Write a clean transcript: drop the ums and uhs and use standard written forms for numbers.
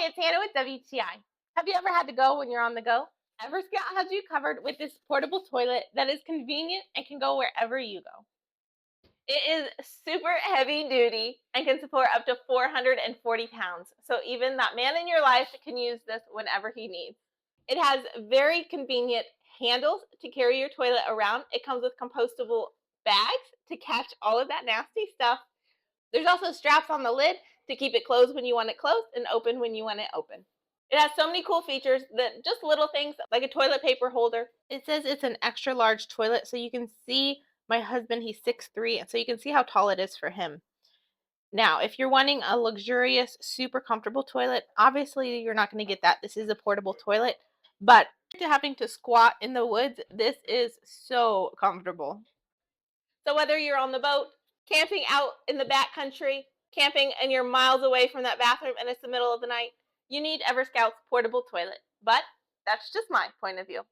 Hi, it's Hannah with WTI. Have you ever had to go when you're on the go? EverScout has you covered with this portable toilet that is convenient and can go wherever you go. It is super heavy duty and can support up to 440 pounds. So even that man in your life can use this whenever he needs. It has very convenient handles to carry your toilet around. It comes with compostable bags to catch all of that nasty stuff. There's also straps on the lid to keep it closed when you want it closed and open when you want it open. It has so many cool features that just little things like a toilet paper holder. It says it's an extra large toilet, so you can see my husband, he's 6'3", and so you can see how tall it is for him. Now, if you're wanting a luxurious, super comfortable toilet, obviously you're not going to get that. This is a portable toilet, but to having to squat in the woods, this is so comfortable. So whether you're on the boat, camping out in the backcountry, camping and you're miles away from that bathroom and it's the middle of the night, you need EverScout's portable toilet. But that's just my point of view.